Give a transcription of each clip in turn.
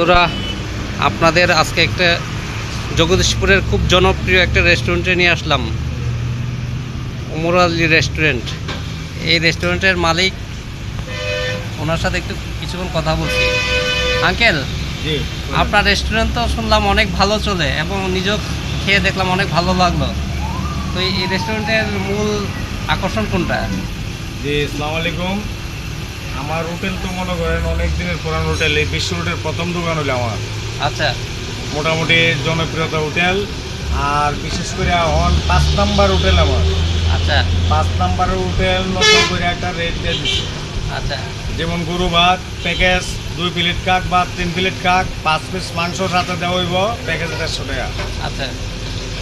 তোরা আপনাদের আজকে একটা জগদীশপুরের খুব জনপ্রিয় একটা রেস্টুরেন্টে নিয়ে আসলাম, ওমর আলী রেস্টুরেন্ট। এই রেস্টুরেন্টের মালিক, ওনার সাথে একটু কিছুক্ষণ কথা বলছি। আঙ্কেল, জি, আপনার রেস্টুরেন্ট তো শুনলাম অনেক ভালো চলে এবং নিজেও খেয়ে দেখলাম অনেক ভালো লাগলো। তো এই রেস্টুরেন্টের মূল আকর্ষণ কোনটা? জি, আসসালামু আলাইকুম। আমার হোটেল তো মনে করেন অনেক দিনের পুরান হোটেল, এই বিশ্ব রোডের প্রথম দোকান হলো আমার। আচ্ছা মোটামুটি জনপ্রিয়তা হোটেল, আর বিশেষ করে এখন 5 নাম্বার হোটেল আমার। আচ্ছা 5 নাম্বার হোটেল নতুন করে একটা রেট দিয়ে দিচ্ছে। আচ্ছা যেমন গরু ভাত প্যাকেজ 2 প্লেট কাক ভাত 3 প্লেট কাক 5 পিস মাংস সাথে দেওয়া হইব, প্যাকেজ 150 টাকা। আচ্ছা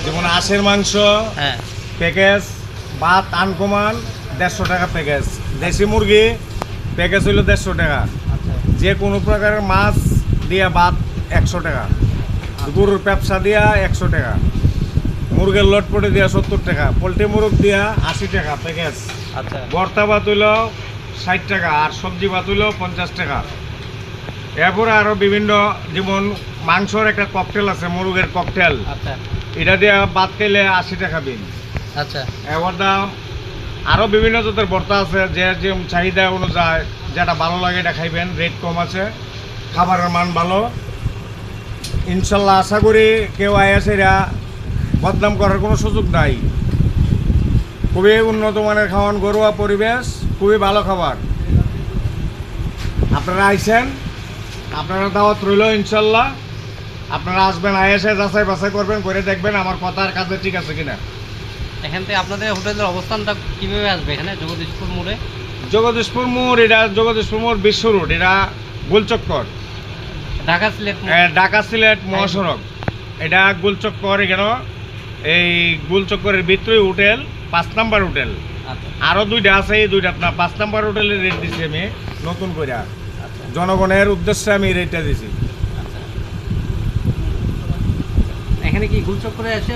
যেমন হাঁসের মাংস হ্যাঁ প্যাকেজ, ভাত আনকমান 150 টাকা প্যাকেজ। দেশি মুরগি প্যাকেজ হইল 150 টাকা। আচ্ছা যে কোনো প্রকারের মাছ দিয়া ভাত 100 টাকা, গরুর ব্যবসা দিয়া 100 টাকা, মুরগের লটপটে দিয়া 70 টাকা, পোলট্রি মুরগ দিয়া 80 টাকা প্যাকেজ। আচ্ছা ভর্তা ভাত হইল 60 টাকা, আর সবজি ভাত হইল 50 টাকা। এরপরে আরও বিভিন্ন, যেমন মাংসর একটা ককটেল আছে, মুরগের ককটেল, আচ্ছা এটা দিয়া ভাত খাইলে 80 টাকা দিন। আচ্ছা এবার দাম আরও বিভিন্ন জাতের ভর্তা আছে, যে যে চাহিদা অনুযায়ী যেটা ভালো লাগে এটা খাইবেন। রেট কম আছে, খাবারের মান ভালো। ইনশাল্লাহ আশা করি কেউ আয়াসেরা বদনাম করার কোনো সুযোগ নাই। খুবই উন্নত মানের খাওয়ান, ঘরোয়া পরিবেশ, খুবই ভালো খাবার। আপনারা আইসেন, আপনারা দাওয়াত রইল। ইনশাল্লাহ আপনারা আসবেন, আয়াসে যাচাই বাছাই করবেন, করে দেখবেন আমার কথার কাজে ঠিক আছে কিনা। এখান থেকে আপনাদের হোটেলের অবস্থানটা কীভাবে আসবে এখানে জগদীশপুর মোড়ে? জগদীশপুর মোড়, এটা জগদীশপুর মোড় বিশ্ব রোড, এটা গোলচক্কর, ঢাকা সিলেট ঢাকা সিলেট মহাসড়ক। এটা গোলচক্কর, এখানে এই গোলচক্করের ভিতরে হোটেল 5 নাম্বার হোটেল। আচ্ছা আরও 2টা আছে, এই 2টা না 5 নাম্বার হোটেলের রেট দিছি আমি নতুন করে। আচ্ছা জনগণের উদ্দেশ্যে আমি রেটটা দিছি। আচ্ছা। এখানে কি গুলচক্করে এসে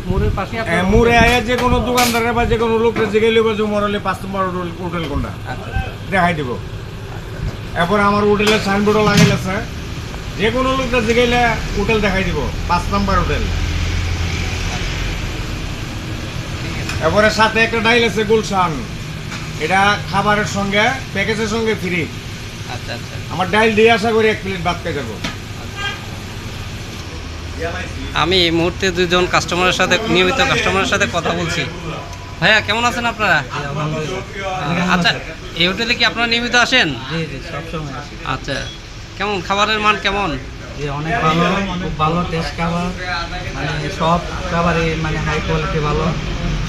মোড়ের পাশে মোড়ে আয়া যে কোনো দোকানদারের বা যে কোনো লোকের জিগাই লিব যে মরলে 5 নাম্বার হোটেল কোনটা আচ্ছা দেখাই দিব। এরপর আমার হোটেলের সাইনবোর্ডও লাগাইল আছে, যে কোনো লোকটা জিগাইলে হোটেল দেখাই দিব 5 নাম্বার হোটেল। এরপরে সাথে একটা ডাইল আছে গুলশান, এটা খাবারের সঙ্গে প্যাকেজের সঙ্গে ফ্রি। আচ্ছা আচ্ছা আমার ডাইল দিয়ে আশা করি 1 প্লেট ভাত খেয়ে যাবো। আমি এই মুহূর্তে দুজন কাস্টমারের সাথে, নিয়মিত কাস্টমারের সাথে কথা বলছি। ভাইয়া কেমন আছেন আপনারা? আচ্ছা, এই হোটেলে কি আপনারা নিয়মিত আসেন? জি জি, সবসময় আসি। আচ্ছা, কেমন খাবারের মান কেমন? জি, অনেক ভালো, খুব ভালো টেস্ট খাবার, মানে সব খাবারই মানে হাই কোয়ালিটি ভালো,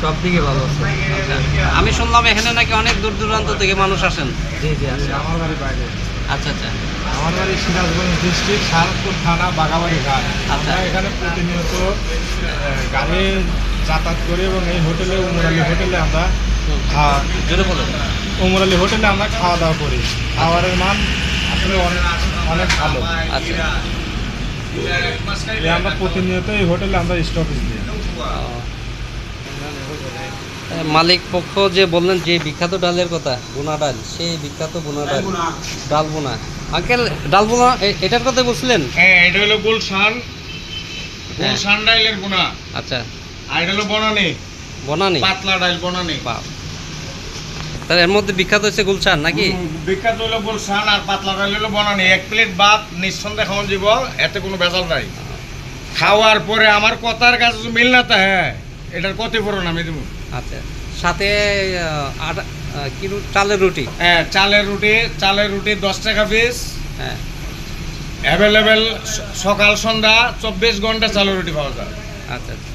সব দিকে ভালো আছে। আচ্ছা, আমি শুনলাম এখানে নাকি অনেক দূর দূরান্ত থেকে মানুষ আসেন। জি জি আসি। আমার বাড়ি বাইরে, আচ্ছা আচ্ছা আমার বাড়ি সিরাজগঞ্জ ডিস্ট্রিক্ট, শাহরপুর থানা, বাঘাবাড়ি ঘাট। আচ্ছা। আমরা এখানে প্রতিনিয়ত গাড়ি যাতায়াত করি, এবং এই হোটেলে ওমর আলী হোটেলে আমরা জোরে বলুন। ওমর আলী হোটেলে আমরা খাওয়া দাওয়া করি। খাবারের মান আসলে অনেক অনেক ভালো। আচ্ছা আমরা প্রতিনিয়ত এই হোটেলে আমরা স্টপেজ দিই। মালিক পক্ষ যে বললেন যে বিখ্যাত ডালের কথা, বোনা ডাল, সেই বিখ্যাত বোনা ডাল, ডাল বোনা। আঙ্কেল, ডাল বোনা এটার কথা বলছিলেন? হ্যাঁ, এটা হলো গুলশান, গুলশান ডাইলের বোনা। আচ্ছা, আর এটা হলো বনানি, বনানি, পাতলা ডাইল বনানি। বাহ। তাহলে এর মধ্যে বিখ্যাত হচ্ছে গুলশান নাকি? বিখ্যাত হলো গুলশান, আর পাতলা ডাইল হলো বনানি। 1 প্লেট ভাত নিঃসন্দেহে খাওয়ান যাব, এতে কোনো ভেজাল নাই। খাওয়ার পরে আমার কথার কাছে মিল না, তা হ্যাঁ এটার ক্ষতিপূরণ আমি দেবো। আচ্ছা, সাথে কি চালের রুটি? হ্যাঁ, চালের রুটি 10 টাকা পিস। হ্যাঁ, অ্যাভেলেবেল সকাল সন্ধ্যা 24 ঘন্টা চালের রুটি পাওয়া যায়। আচ্ছা আচ্ছা।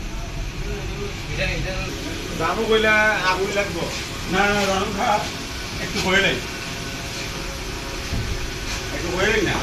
দামও কইলা আগুই লাগবো না, রং খা একটু হয়ে নাই, একটু হয়ে না।